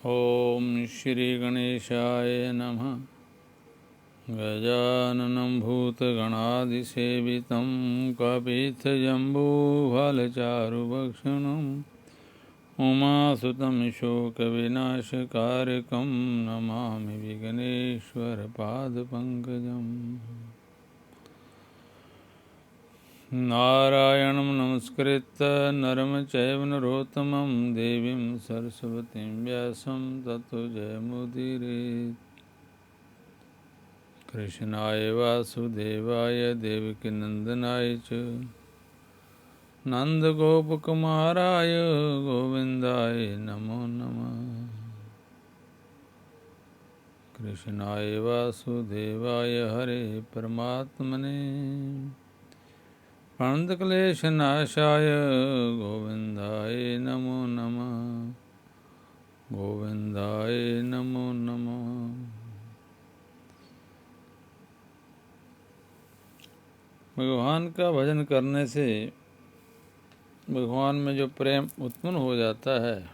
ओम श्री गणेशाय नमः। गजाननं भूतगणादिसेवितं कपित्थजम्बूफलचारुभक्षणम् उमासुतं शोकविनाशकारकं नमामि विघ्नेश्वरपादपङ्कजम्। नारायणं नमस्कृत्य नरं चैव नरोत्तमं देवीं सरस्वतीं व्यासं ततो जयमुदीरयेत्। कृष्णाय वासुदेवाय देवकीनन्दनाय च नन्दगोपकुमाराय गोविन्दाय नमो नमः। कृष्णाय वासुदेवाय हरे परमात्मने प्रणतक्लेशनाशाय गोविन्दाय नमो नमः। गोविन्दाय नमो नमः। भगवान का भजन करने से भगवान में जो प्रेम उत्पन्न हो जाता है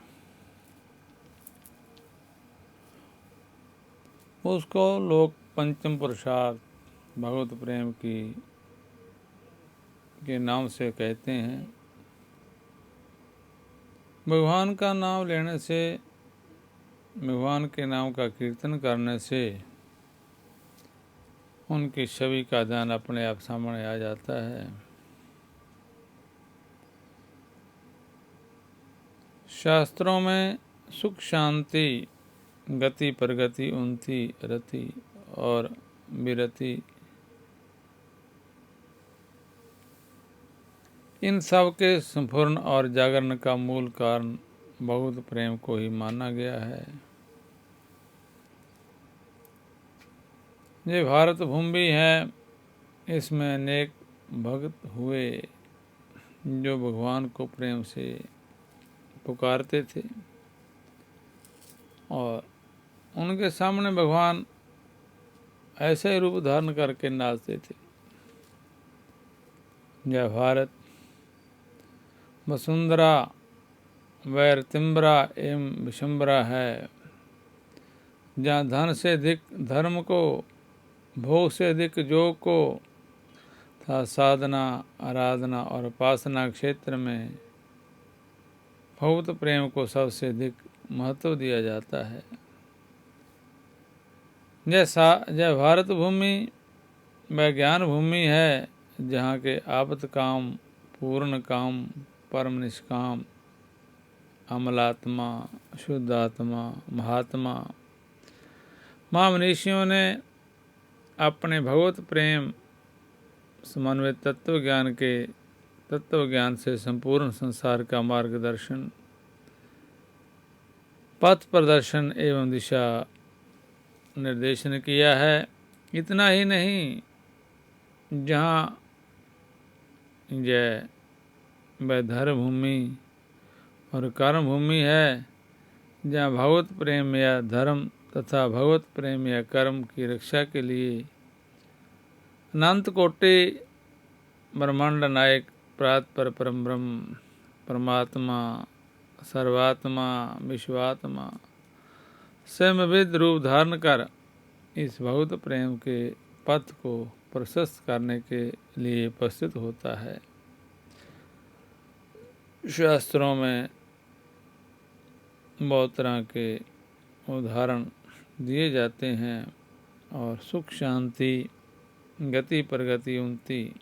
उसको लोग पंचम पुरुषार्थ भगवत प्रेम के नाम से कहते हैं। भगवान का नाम लेने से, भगवान के नाम का कीर्तन करने से उनकी छवि का ध्यान अपने आप सामने आ जाता है। शास्त्रों में सुख शांति गति प्रगति उन्नति रति और विरति इन सब के संपूर्ण और जागरण का मूल कारण भगवत प्रेम को ही माना गया है। ये भारत भूमि है, इसमें अनेक भक्त हुए जो भगवान को प्रेम से पुकारते थे और उनके सामने भगवान ऐसे रूप धारण करके नाचते थे। यह भारत वसुंधरा वैरतिम्बरा एवं विशंबरा है, जहाँ धन से अधिक धर्म को, भोग से अधिक योग को तथा साधना आराधना और उपासना क्षेत्र में भगवत प्रेम को सबसे अधिक महत्व दिया जाता है। यह भारत भूमि वह ज्ञान भूमि है, जहाँ के आपत काम पूर्ण काम परम निष्काम अमलात्मा शुद्धात्मा महात्मा महामनीषियों ने अपने भगवत प्रेम समन्वित तत्व ज्ञान से संपूर्ण संसार का मार्गदर्शन पथ प्रदर्शन एवं दिशा निर्देशन किया है। इतना ही नहीं, जहाँ यह वह धर्म भूमि और कर्म भूमि है, जहाँ भगवत प्रेम या धर्म तथा भगवत प्रेम या कर्म की रक्षा के लिए अनंत कोटि ब्रह्मांड नायक परात्पर परम ब्रह्म परमात्मा सर्वात्मा विश्वात्मा स्वयंविद रूप धारण कर इस भगवत प्रेम के पथ को प्रशस्त करने के लिए उपस्थित होता है। शास्त्रों में बहुत तरह के उदाहरण दिए जाते हैं और सुख शांति गति प्रगति उन्नति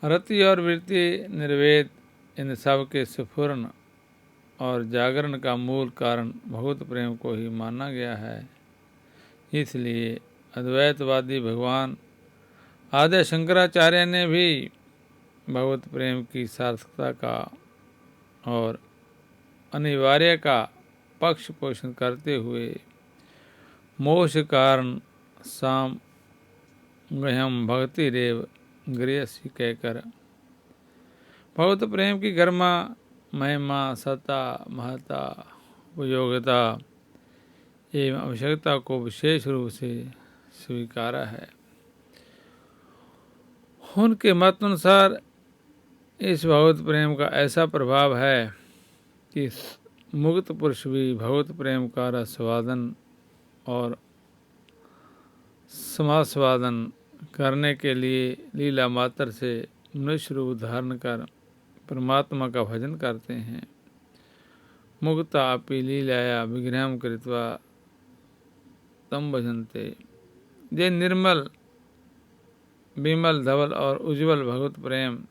रति और वृत्ति निर्वेद इन सब के स्फुरण और जागरण का मूल कारण भगवत प्रेम को ही माना गया है। इसलिए अद्वैतवादी भगवान आदि शंकराचार्य ने भी भगवत प्रेम की सार्थकता का और अनिवार्य का पक्ष पोषण करते हुए मोक्ष कारण साम गह्यम भक्ति रेव गृहसी कहकर भगवत प्रेम की गरिमा महिमा सत्ता महत्ता उपयोगिता एवं आवश्यकता को विशेष रूप से स्वीकारा है। उनके मत अनुसार इस भगवत प्रेम का ऐसा प्रभाव है कि मुक्त पुरुष भी भगवत प्रेम का रसवादन और समास्वादन करने के लिए लीला मात्र से मनुष्य रूप धारण कर परमात्मा का भजन करते हैं। मुक्ता अपि लीलाया विग्रहम कृत्वा तम भजनते। ये निर्मल विमल धवल और उज्जवल भगवत प्रेम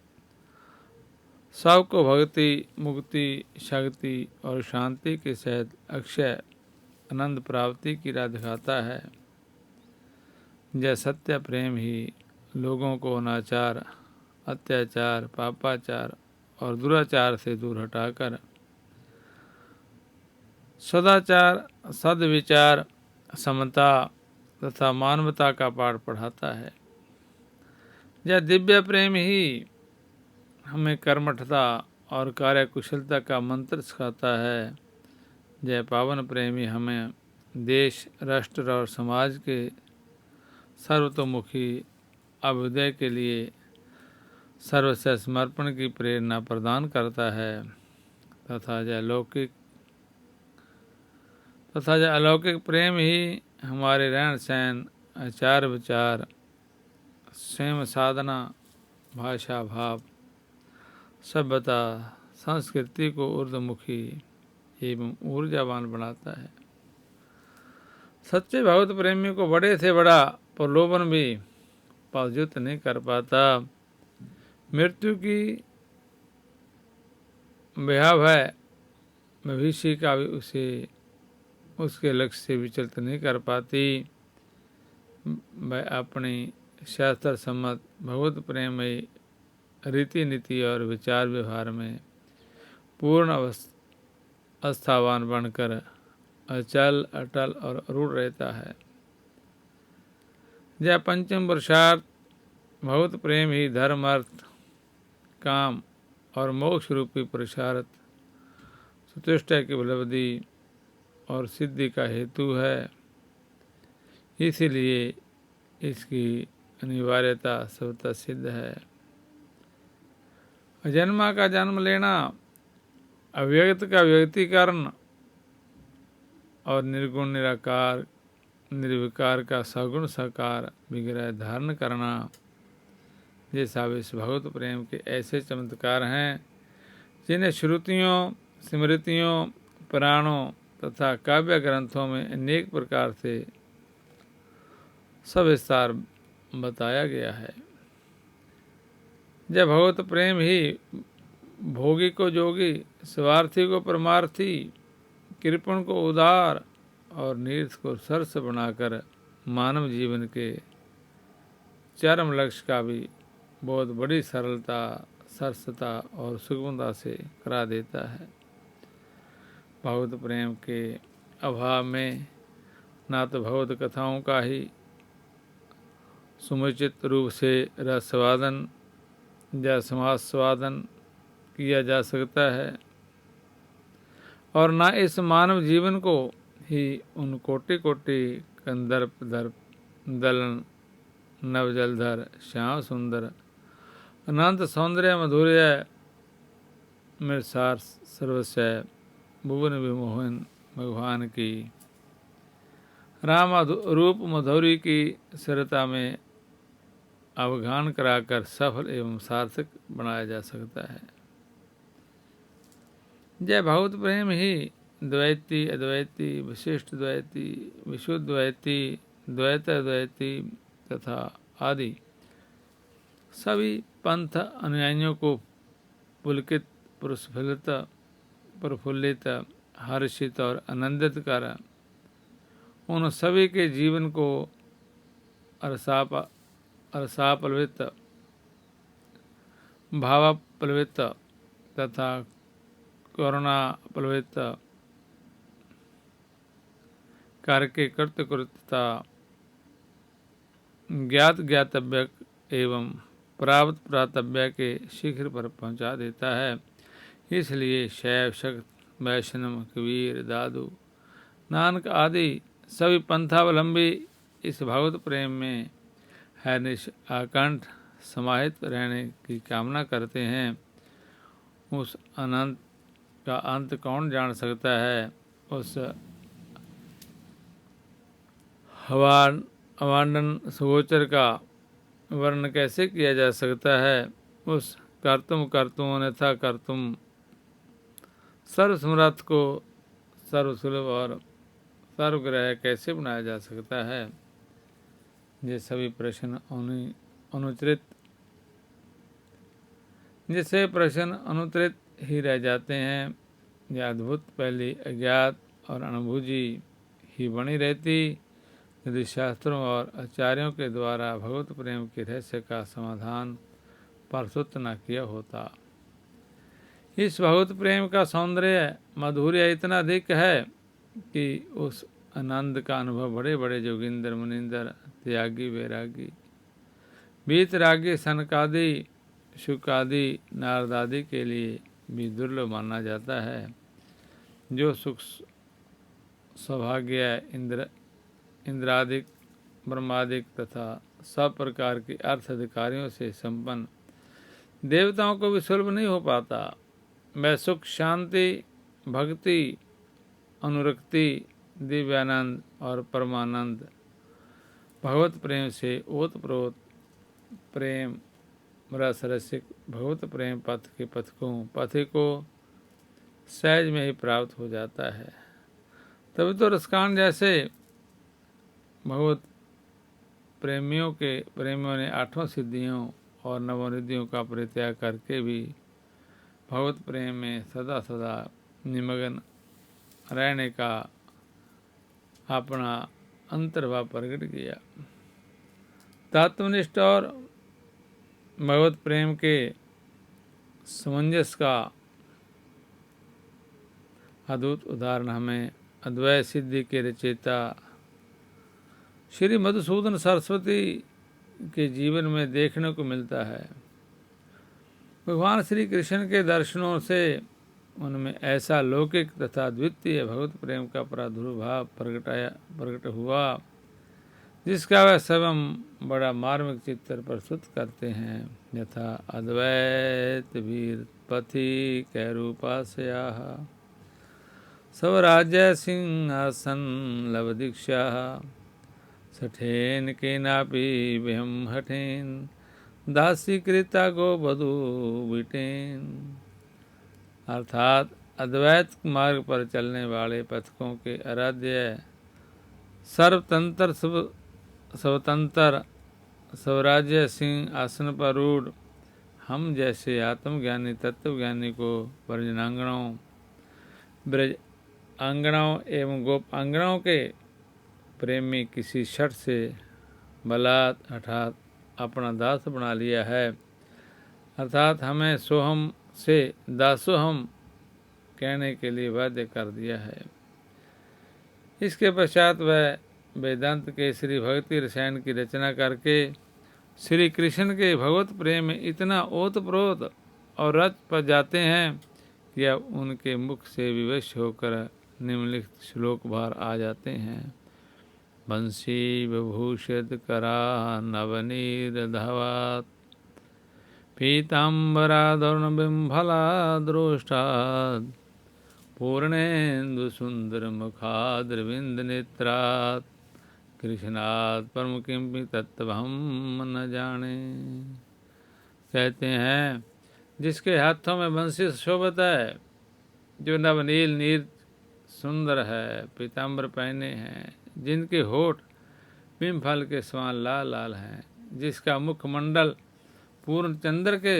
सबको भक्ति मुक्ति शक्ति और शांति के सहित अक्षय आनंद प्राप्ति की राह दिखाता है। यह सत्य प्रेम ही लोगों को अनाचार अत्याचार पापाचार और दुराचार से दूर हटाकर सदाचार सद्विचार समता तथा मानवता का पाठ पढ़ाता है। यह दिव्य प्रेम ही हमें कर्मठता और कार्यकुशलता का मंत्र सिखाता है। यह पावन प्रेम ही हमें देश राष्ट्र और समाज के सर्वतोमुखी अभ्युदय के लिए सर्वस्व समर्पण की प्रेरणा प्रदान करता है तथा यह अलौकिक प्रेम ही हमारे रहन सहन आचार विचार स्वयं साधना भाषा भाव सभ्यता संस्कृति को ऊर्ध्वमुखी एवं ऊर्जावान बनाता है। सच्चे भगवत प्रेमी को बड़े से बड़ा प्रलोभन भी पराजित नहीं कर पाता। मृत्यु की भयावह भविष्य का भी उसे उसके लक्ष्य से विचलित नहीं कर पाती। वह अपनी शास्त्र सम्मत भगवत प्रेमयी रीति नीति और विचार व्यवहार में पूर्ण अवस्थावान बनकर अचल अटल और अरूढ़ रहता है। यह पंचम पुरुषार्थ भगवत प्रेम ही धर्म अर्थ काम और मोक्ष रूपी पुरुषार्थ सुतुष्टि की उपलब्धि और सिद्धि का हेतु है। इसीलिए इसकी अनिवार्यता स्वतः सिद्ध है। अजन्मा का जन्म लेना अव्यक्त का व्यक्तिकरण और निर्गुण निराकार निर्विकार का सगुण साकार विग्रह धारण करना ये सब इस भगवत प्रेम के ऐसे चमत्कार हैं जिन्हें श्रुतियों स्मृतियों पुराणों तथा काव्य ग्रंथों में अनेक प्रकार से सविस्तार बताया गया है। जब भगवत प्रेम ही भोगी को जोगी स्वार्थी को परमार्थी कृपण को उदार और नीर्थ को सरस बनाकर मानव जीवन के चरम लक्ष्य का भी बहुत बड़ी सरलता सरसता और सुगमता से करा देता है। भगवत प्रेम के अभाव में ना तो भगवत कथाओं का ही समुचित रूप से रसवादन या समास्वादन किया जा सकता है और ना इस मानव जीवन को ही उन कोटि कोटि कंदर्प दर्प दलन नवजलधर श्याम सुंदर अनंत सौंदर्य मधुर्य मिर्सार सर्वस्व भुवन विमोहन भगवान की राम रूप मधुरी की सरलता में अवगान कराकर सफल एवं सार्थक बनाया जा सकता है। जय भगवत प्रेम ही द्वैती अद्वैती विशिष्ट द्वैती विशुद्ध द्वैती द्वैत अद्वैती तथा आदि सभी पंथ अनुयायियों को पुलकित प्रफुल्लित हर्षित और आनंदित कर उन सभी के जीवन को रसाप्लवित भावाप्लवित तथा करुणाप्लवित करके कृतकृत्यता ज्ञात ज्ञातव्य एवं प्राप्त प्रातव्य के शिखर पर पहुंचा देता है। इसलिए शैव शक्त वैष्णव कबीर दादू नानक आदि सभी पंथावलंबी इस भगवत प्रेम में है आकंठ समाहित रहने की कामना करते हैं। उस अनंत का अंत कौन जान सकता है? उस अवांडन सुगोचर का वर्णन कैसे किया जा सकता है? उस कर्तुम कर्तुम अन्यथा कर्तुम सर्वसमर्थ को सर्वसुलभ और सर्वग्रह कैसे बनाया जा सकता है? ये सभी प्रश्न अनुत्तरित जिससे प्रश्न अनुत्तरित ही रह जाते हैं। यह अद्भुत पहली अज्ञात और अनुभूति ही बनी रहती यदि शास्त्रों और आचार्यों के द्वारा भगवत प्रेम के रहस्य का समाधान प्रस्तुत न किया होता। इस भगवत प्रेम का सौंदर्य माधुर्य इतना अधिक है कि उस आनंद का अनुभव बड़े बड़े जोगिंदर मुनिंदर त्यागी वैरागी वीतरागी सनकादि शुकादि नारदादि के लिए भी दुर्लभ माना जाता है। जो सुख सौभाग्य इंद्रादिक ब्रह्मादिक तथा सब प्रकार के अर्थ अधिकारियों से संपन्न देवताओं को भी सुलभ नहीं हो पाता। वह सुख शांति भक्ति अनुरक्ति दिव्यानंद और परमानंद भगवत प्रेम से ओतप्रोत प्रेम रस रसिक भगवत प्रेम पथ के पथिक को सहज में ही प्राप्त हो जाता है। तभी तो रसकांड जैसे भगवत प्रेमियों ने 8 सिद्धियों और नवनिधियों का परित्याग करके भी भगवत प्रेम में सदा सदा निमग्न रहने का अपना अंतर्भाव प्रकट किया। तत्वनिष्ठ और भगवत प्रेम के समंजस का अद्भुत उदाहरण हमें अद्वैत सिद्धि के रचयिता श्री मधुसूदन सरस्वती के जीवन में देखने को मिलता है। भगवान श्री कृष्ण के दर्शनों से उनमें ऐसा लौकिक तथा द्वितीय भगवत प्रेम का प्रादुर्भाव प्रकट हुआ जिसका वह स्वयं बड़ा मार्मिक चित्र प्रस्तुत करते हैं। यथा अद्वैत वीर पथि कैरूपा से स्वराज्य सिंहासन लव दीक्षा सठेन के नापी विहम हठेन दासी कृता गो बधु बिटेन। अर्थात अद्वैत मार्ग पर चलने वाले पथिकों के आराध्य स्वतंत्र स्वराज्य सिंह आसन पर रूढ़ हम जैसे आत्मज्ञानी तत्वज्ञानी को ब्रजनांगणों ब्रज आंगनाओं एवं गोप आंगनाओं के प्रेमी किसी शठ से बलात् अर्थात अपना दास बना लिया है। अर्थात हमें सोहम से दासोहम कहने के लिए बाध्य कर दिया है। इसके पश्चात वह वेदांत के श्री भक्ति रसायन की रचना करके श्री कृष्ण के भगवत प्रेम में इतना ओतप्रोत और रच पर जाते हैं कि अब उनके मुख से विवश होकर निम्नलिखित श्लोक भार आ जाते हैं। बंसी विभूषित करा नवनीरधवात् पीताम्बरादरुण बिम्फला द्रोष्टात् पूर्णेन्दु सुंदर मुखाद्रविंद नेत्रात् कृष्णात् परम किंपि तत्त्वहम न जाने। कहते हैं जिसके हाथों में बंसी शोभत है, जो नवनील नीर सुंदर है, पीताम्बर पहने हैं, जिनके होठ बिम्फल के समान लाल लाल हैं, जिसका मुखमंडल पूर्ण चंद्र के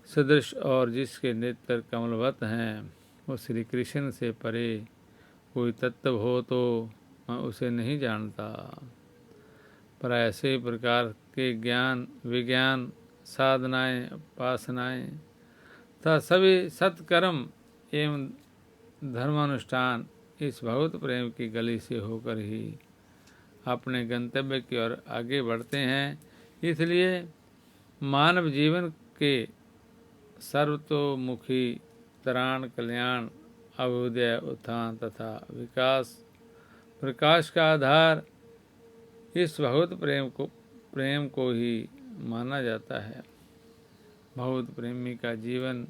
सदृश और जिसके नेत्र कमलवत हैं, वो श्री कृष्ण से परे कोई तत्व हो तो मैं उसे नहीं जानता। पर ऐसे प्रकार के ज्ञान विज्ञान साधनाएं उपासनाएं तथा सभी सत्कर्म एवं धर्मानुष्ठान इस भगवत प्रेम की गली से होकर ही अपने गंतव्य की ओर आगे बढ़ते हैं। इसलिए मानव जीवन के सर्वतोमुखी तराण कल्याण अभ्युदय उत्थान तथा विकास प्रकाश का आधार इस भगवत प्रेम को ही माना जाता है। भगवत प्रेमी का जीवन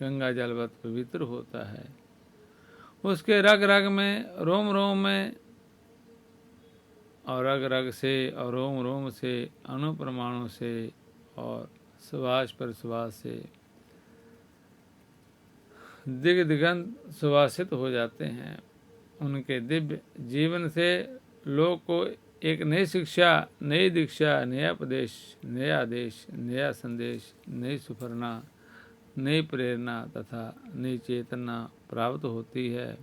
गंगा जलवत पवित्र होता है। उसके रग रग में, रोम रोम में और रग रग से और रोम रोम से, अणु परमाणु से और सुवास पर सुवास से दिग दिगंत सुवासित हो जाते हैं। उनके दिव्य जीवन से लोग को एक नई शिक्षा, नई दीक्षा, नया उपदेश, नया आदेश, नया संदेश, नई सुफरना, नई प्रेरणा तथा नई चेतना प्राप्त होती है।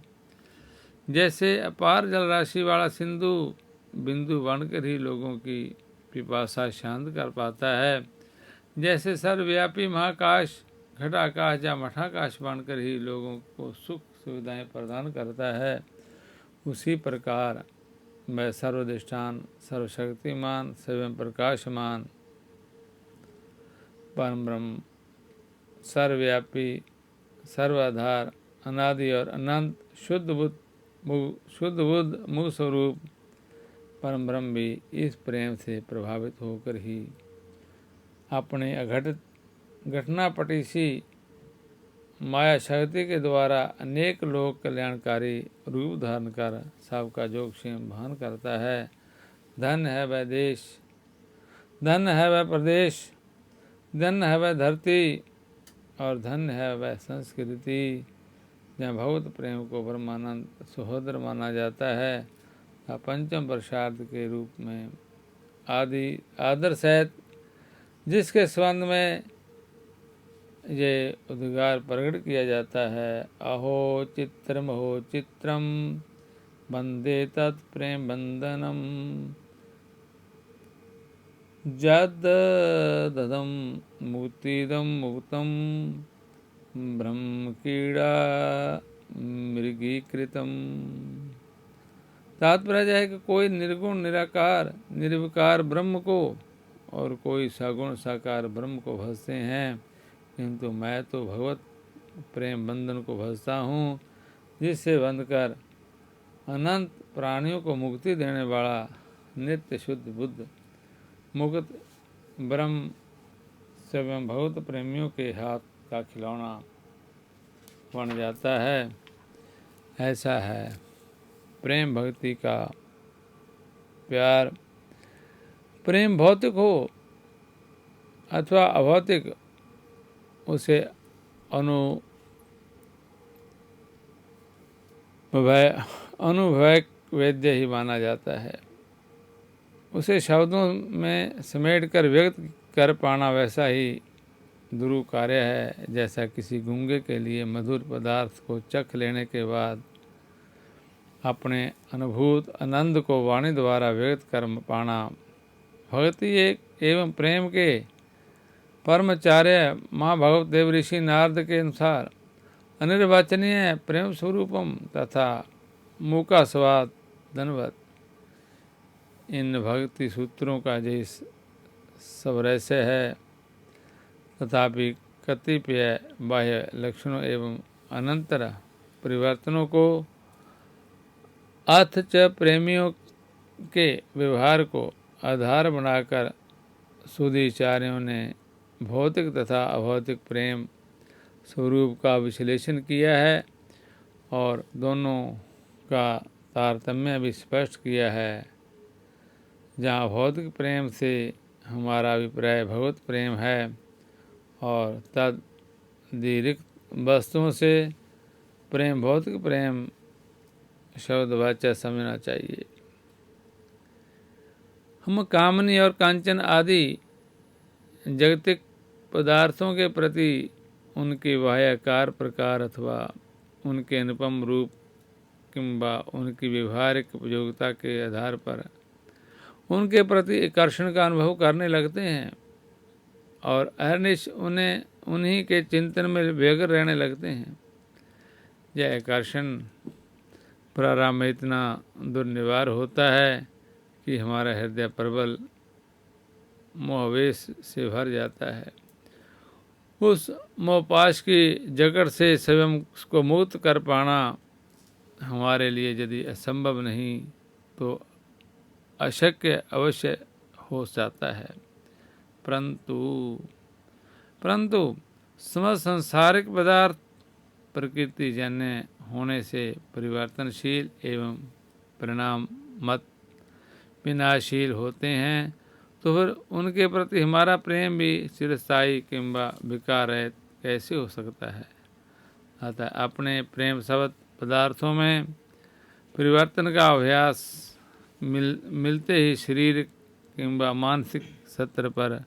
जैसे अपार जलराशि वाला सिंधु बिंदु बनकर ही लोगों की पिपासा शांत कर पाता है, जैसे सर्वव्यापी महाकाश घटाकाश या मठाकाश बनकर ही लोगों को सुख सुविधाएं प्रदान करता है, उसी प्रकार मैं सर्वधिष्ठान, सर्वशक्तिमान, स्वयं प्रकाशमान परम ब्रह्म, सर्वव्यापी, सर्वाधार, अनादि और अनंत, शुद्ध बुद्ध मुख स्वरूप परम ब्रह्म भी इस प्रेम से प्रभावित होकर ही अपने अघटित घटनापटीसी माया शक्ति के द्वारा अनेक लोक कल्याणकारी रूप धारण कर सबका जोगक्षेम भान करता है। धन्य है वह देश, धन्य है वह प्रदेश, धन्य है वह धरती और धन्य है वह संस्कृति जहाँ भगवत प्रेम को ब्रह्मानंद सहोदर माना जाता है। पंचम पुरुषार्थ के रूप में आदि आदर सहित जिसके संबंध में ये उद्गार प्रकट किया जाता है, अहो चित्रम हो चित्रम वंदे तत्प्रेम बंधनम जद ददम मुक्तिदम मुक्तम ब्रह्म कीड़ा मृगीकृतम। तात्पर्य है कि कोई निर्गुण निराकार निर्विकार ब्रह्म को और कोई सगुण साकार ब्रह्म को भजते हैं, किंतु मैं तो भगवत प्रेम बंधन को भजता हूँ, जिससे बंधकर अनंत प्राणियों को मुक्ति देने वाला नित्य शुद्ध बुद्ध मुक्त ब्रह्म स्वयं भगवत प्रेमियों के हाथ का खिलौना बन जाता है। ऐसा है प्रेम भक्ति का प्यार। प्रेम भौतिक हो अथवा अभौतिक, उसे अनुभवैक वेद्य ही माना जाता है। उसे शब्दों में समेट कर व्यक्त कर पाना वैसा ही दुरूह कार्य है, जैसा किसी गूंगे के लिए मधुर पदार्थ को चख लेने के बाद अपने अनुभूत आनंद को वाणी द्वारा व्यक्त कर पाना। भक्ति एक एवं प्रेम के परमाचार्य माँ भगवत देव ऋषि नारद के अनुसार अनिर्वचनीय प्रेम स्वरूपम तथा मूका स्वाद धनवत। इन भक्ति सूत्रों का जिस सब रहस्य है, तथापि कतिपय बाह्य लक्षणों एवं अनंतर परिवर्तनों को अथ च प्रेमियों के व्यवहार को आधार बनाकर सुधीचार्यों ने भौतिक तथा अभौतिक प्रेम स्वरूप का विश्लेषण किया है और दोनों का तारतम्य भी स्पष्ट किया है। जहाँ भौतिक प्रेम से हमारा अभिप्राय भगवत प्रेम है और तदतिरिक्त वस्तुओं से प्रेम भौतिक प्रेम शब्द वाच्य समझना चाहिए। हम कामनी और कांचन आदि जागतिक पदार्थों के प्रति उनके बाह्याकार प्रकार अथवा उनके अनुपम रूप किंबा उनकी व्यवहारिक उपयोगिता के आधार पर उनके प्रति आकर्षण का अनुभव करने लगते हैं और अहर्निश उन्हीं के चिंतन में व्यग्र रहने लगते हैं। यह आकर्षण प्रारंभ में इतना दुर्निवार होता है कि हमारा हृदय प्रबल मोहवेश से भर जाता है। उस मोहपाश की जकड़ से स्वयं को मुक्त कर पाना हमारे लिए यदि असंभव नहीं तो अशक्य अवश्य हो जाता है। परंतु समस्त सांसारिक पदार्थ प्रकृति जन्य होने से परिवर्तनशील एवं परिणाम मत विनाशील होते हैं, तो फिर उनके प्रति हमारा प्रेम भी चिरस्थायी किंवा विकार रहित कैसे हो सकता है। अतः अपने प्रेम शब्द पदार्थों में परिवर्तन का अभ्यास मिलते ही शरीर किंवा मानसिक सत्र पर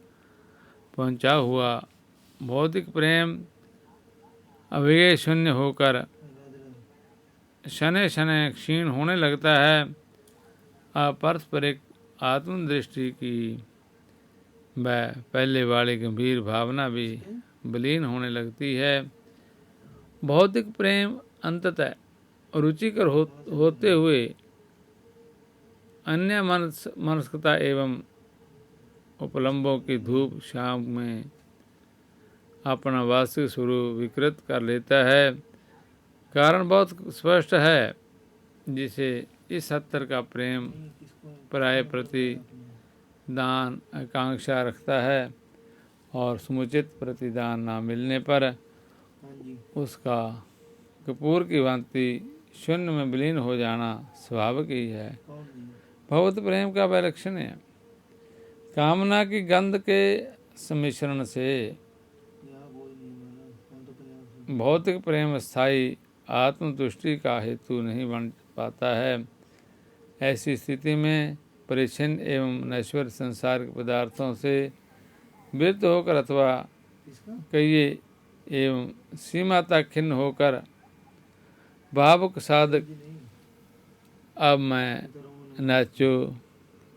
पहुंचा हुआ भौतिक प्रेम अव्यय शून्य होकर शनै शनै क्षीण होने लगता है। अपरस्परिक आत्मदृष्टि की वह पहले वाली गंभीर भावना भी विलीन होने लगती है। भौतिक प्रेम अंततः रुचिकर होते हुए अन्य मनस्कता एवं उपलम्बों की धूप शाम में अपना वास्तविक स्वरूप विकृत कर लेता है। कारण बहुत स्पष्ट है, जिसे इस स्तर का प्रेम पराये प्रति दान आकांक्षा रखता है और समुचित प्रतिदान न मिलने पर उसका कपूर की भांति शून्य में विलीन हो जाना स्वाभाविक ही है। भगवत प्रेम का वह लक्षण है। कामना की गंध के सम्मिश्रण से भौतिक प्रेम स्थायी आत्मतुष्टि का हेतु नहीं बन पाता है। ऐसी स्थिति में परिच्छिन्न एवं नश्वर संसार के पदार्थों से विरुद्ध होकर अथवा कहिए एवं सीमा तक खिन्न होकर भावुक साधक अब मैं नाचो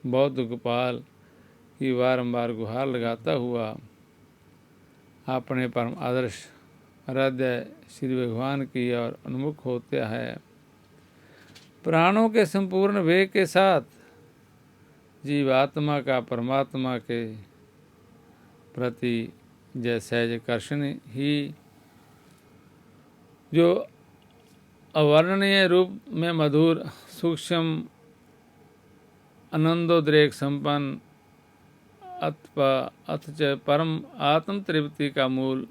बौद्ध गोपाल की बारंबार गुहार लगाता हुआ अपने परम आदर्श आराध्य श्री भगवान की ओर उन्मुख होता है। प्राणों के संपूर्ण वेग के साथ जीवात्मा का परमात्मा के प्रति जय सहज आकर्षण ही जो अवर्णनीय रूप में मधुर सूक्ष्म आनंदोद्रेक संपन्न अथच परम आत्म तृप्ति का मूल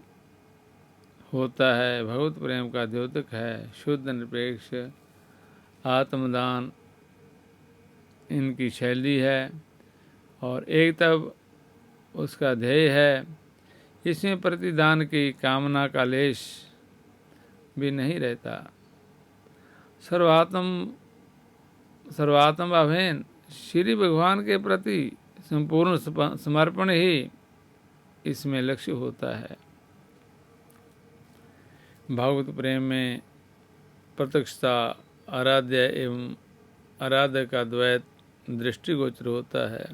होता है, भगवत प्रेम का द्योतक है। शुद्ध निरपेक्ष आत्मदान इनकी शैली है और एक तब उसका ध्येय है। इसमें प्रतिदान की कामना का लेश भी नहीं रहता। सर्वात्म अभिन्न श्री भगवान के प्रति संपूर्ण समर्पण ही इसमें लक्ष्य होता है। भागवत प्रेम में प्रत्यक्षता आराध्य एवं आराध्य का द्वैत दृष्टिगोचर होता है,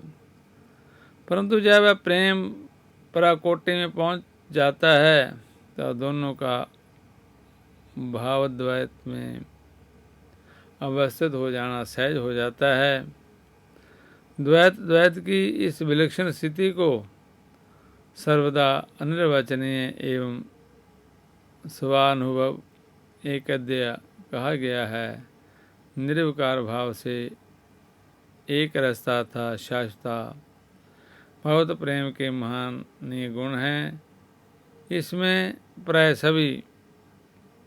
परंतु जब वह प्रेम पराकोटि में पहुंच जाता है तो दोनों का भावद्वैत में अवस्थित हो जाना सहज हो जाता है। द्वैत की इस विलक्षण स्थिति को सर्वदा अनिर्वचनीय एवं स्वानुभव एकद्य कहा गया है। निर्विकार भाव से एक रसता था शाश्वता भगवत प्रेम के महानीय गुण हैं। इसमें प्राय सभी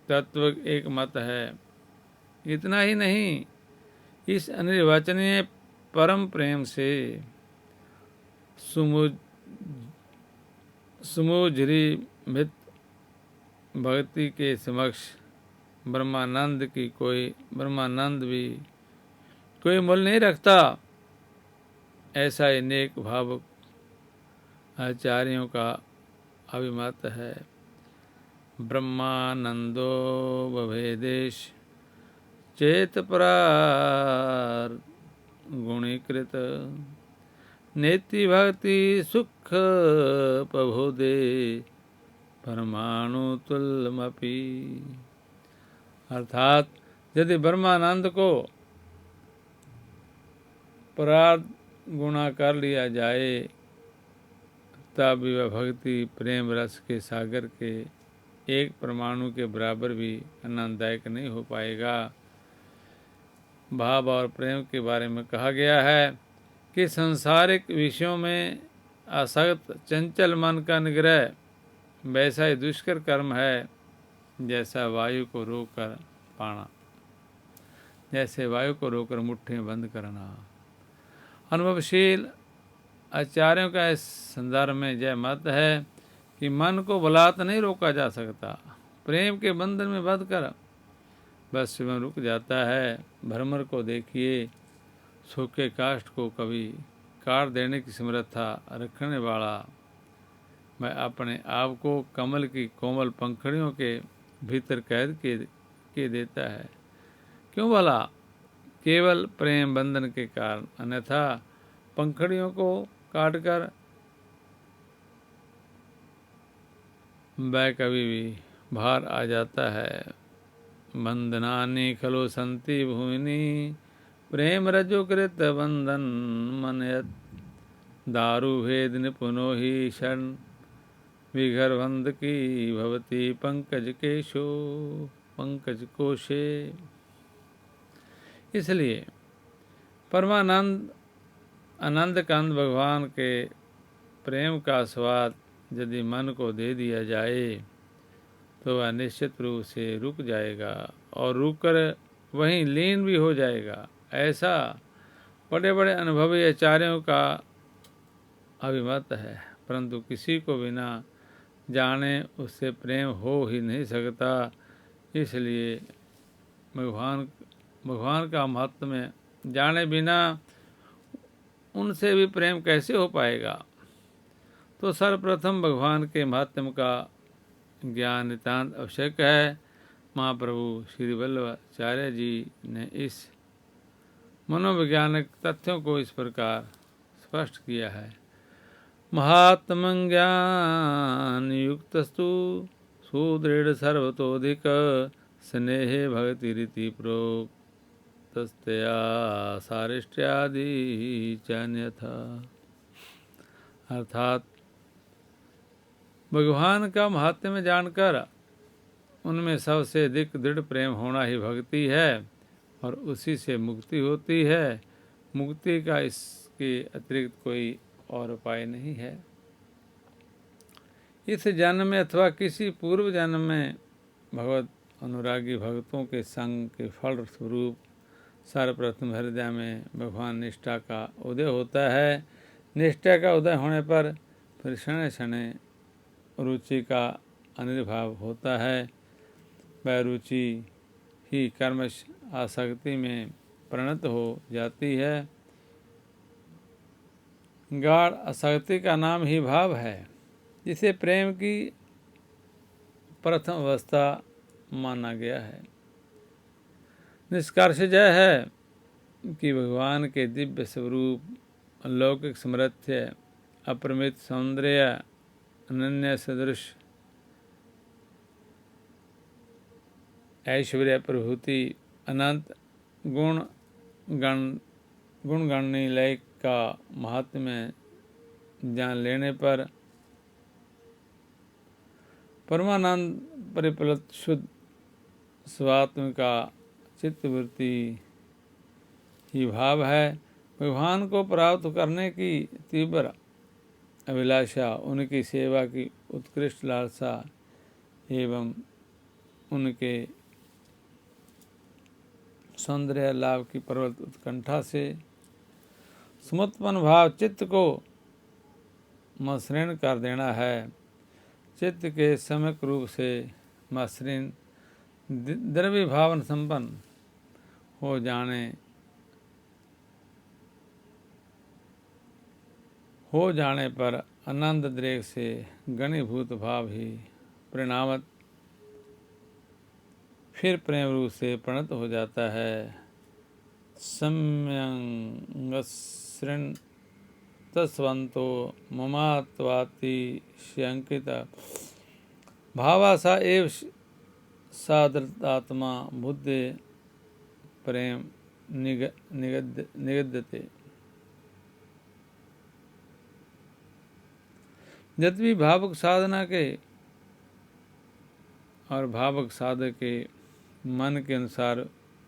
तत्व एक मत है। इतना ही नहीं, इस अनिर्वचनीय परम प्रेम से सुमुझरी भक्ति के समक्ष ब्रह्मानंद भी कोई मूल्य नहीं रखता। ऐसा ही नेक भावुक आचार्यों का अभिमत है। ब्रह्मानंदो बभेदेश चेत परार गुणीकृत नेति भक्ति सुख प्रबोधे परमाणु तुल्यमपि। अर्थात यदि ब्रह्मानंद को परार्थ गुणा कर लिया जाए तब भी वह भक्ति प्रेम रस के सागर के एक परमाणु के बराबर भी आनंददायक नहीं हो पाएगा। भाव और प्रेम के बारे में कहा गया है कि सांसारिक विषयों में आसक्त चंचल मन का निग्रह वैसा ही दुष्कर कर्म है जैसा वायु को रोककर पाना, जैसे वायु को रोककर मुट्ठी में बंद करना। अनुभवशील आचार्यों का इस संदर्भ में यह मत है कि मन को बलात् नहीं रोका जा सकता। प्रेम के बंधन में बंध कर बस में रुक जाता है। भ्रमर को देखिए, सूखे काष्ठ को कभी काट देने की समर्था रखने वाला मैं अपने आप को कमल की कोमल पंखड़ियों के भीतर कैद के देता है। क्यों भला? केवल प्रेम बंधन के कारण, अन्यथा पंखड़ियों को काटकर वह कभी भी बाहर आ जाता है। बंधनानि खलु संति भूमिनि प्रेम रजो कृत बंधन मन यत् दारु भेद निपुनो ही शरण विघरबंध की भवती पंकज कोशे। इसलिए परमानंद आनंद कांत भगवान के प्रेम का स्वाद यदि मन को दे दिया जाए तो वह निश्चित रूप से रुक जाएगा और रुककर वहीं लीन भी हो जाएगा। ऐसा बड़े बड़े अनुभवी आचार्यों का अभिमत है, परंतु किसी को बिना जाने उससे प्रेम हो ही नहीं सकता। इसलिए भगवान का महत्व में जाने बिना उनसे भी प्रेम कैसे हो पाएगा? तो सर्वप्रथम भगवान के महात्म का ज्ञान नितांत आवश्यक है। महाप्रभु श्री वल्लभाचार्य जी ने इस मनोवैज्ञानिक तथ्यों को इस प्रकार स्पष्ट किया है। महात्मं ज्ञान युक्तस्तु सुदृढ़ सर्वतोधिक स्नेहे भक्ति रीति प्रोक्तस्तया सारिष्ट्यादि चान्यथा। अर्थात भगवान का महात्म्य जानकर उनमें सबसे अधिक दृढ़ प्रेम होना ही भक्ति है और उसी से मुक्ति होती है। मुक्ति का इसके अतिरिक्त कोई और उपाय नहीं है। इस जन्म में अथवा किसी पूर्व जन्म में भगवत अनुरागी भक्तों के संग के फल स्वरूप सर्वप्रथम हृदय में भगवान निष्ठा का उदय होता है। निष्ठा का उदय होने पर फिर क्षण क्षण रुचि का अनिर्भाव होता है। वह रुचि ही कर्म आसक्ति में परिणत हो जाती है। गाढ़ आसक्ति का नाम ही भाव है, जिसे प्रेम की प्रथम अवस्था माना गया है। निष्कर्ष यह है कि भगवान के दिव्य स्वरूप, अलौकिक सामर्थ्य, अपरिमित सौंदर्य, अनन्य सदृश ऐश्वर्य प्रभूति, अनंत गुण गणनी लय का महात्म्य जान लेने पर परमानंद परिप्लुत शुद्ध स्वात्म का चित्तवृत्ति ही भाव है। भगवान को प्राप्त करने की तीव्र अभिलाषा, उनकी सेवा की उत्कृष्ट लालसा एवं उनके सौंदर्य लाभ की प्रबल उत्कंठा से समुत्पन्न भाव चित्त को मसृण कर देना है। चित्त के सम्यक रूप से मसृण द्रव्य भावन संपन्न हो जाने पर आनंद द्रेक से घनीभूत भाव ही परिणामत फिर प्रेम रूप से परिणत हो जाता है। सम्यंगसृण तस्वंतो ममात्वाति शंकित भावासा एव सादृतात्मा बुद्धि प्रेम निगद्यते। यद्यपि भावुक साधना के और भावुक साधक के मन के अनुसार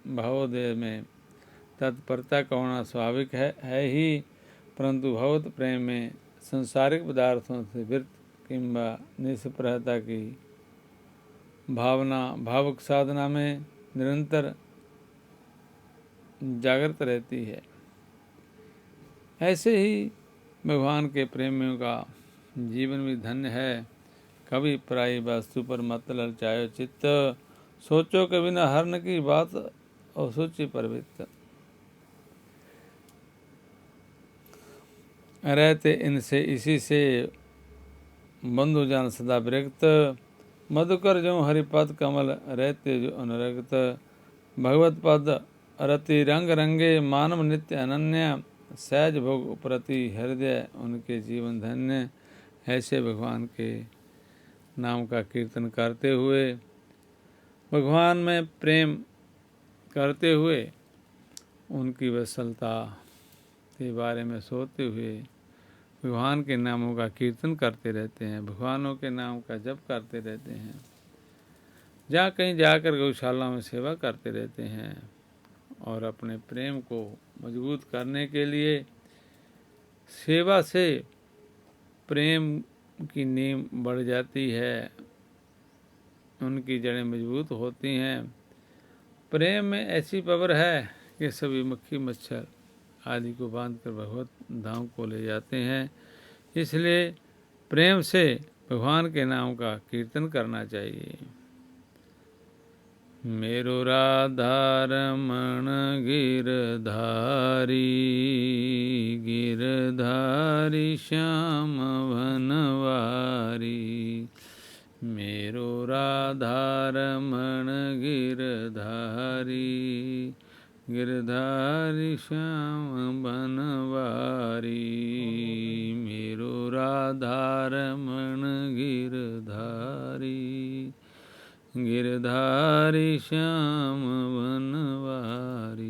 भावोदय में तत्परता का होना स्वाभाविक है ही, परंतु भगवत प्रेम में संसारिक पदार्थों से वृत्त किंबा निष्प्रहता की भावना भावुक साधना में निरंतर जागृत रहती है। ऐसे ही भगवान के प्रेमियों का जीवन भी धन्य है। कभी पराई वस्तु पर मत ललचायो चित्त, सोचो कभी न हरण की बात और सोची प्रवृत्त। रहते इनसे इसी से बंधु जान सदा विरक्त, मधुकर जो हरिपद कमल रहते जो अनुरक्त। भगवत पद रति रंग रंगे मानव नित्य अनन्य, सहज भोग प्रति हृदय उनके जीवन धन्य। ऐसे भगवान के नाम का कीर्तन करते हुए, भगवान में प्रेम करते हुए, उनकी वत्सलता के बारे में सोचते हुए भगवान के नामों का कीर्तन करते रहते हैं, भगवानों के नाम का जप करते रहते हैं। जहाँ कहीं जाकर गौशाला में सेवा करते रहते हैं और अपने प्रेम को मजबूत करने के लिए सेवा से प्रेम की नींव बढ़ जाती है, उनकी जड़ें मजबूत होती हैं। प्रेम में ऐसी पावर है कि सभी मक्खी मच्छर आदि को बांधकर भगवत धाम को ले जाते हैं। इसलिए प्रेम से भगवान के नाम का कीर्तन करना चाहिए। मेरो राधा रमण गिरधारी, गिरधारी श्याम वनवारी। मेरो राधा रमण गिरधारी, गिरधारी श्याम बनवारी। मेरो राधा रमण गिरधारी, गिरधारी श्याम बनवारी।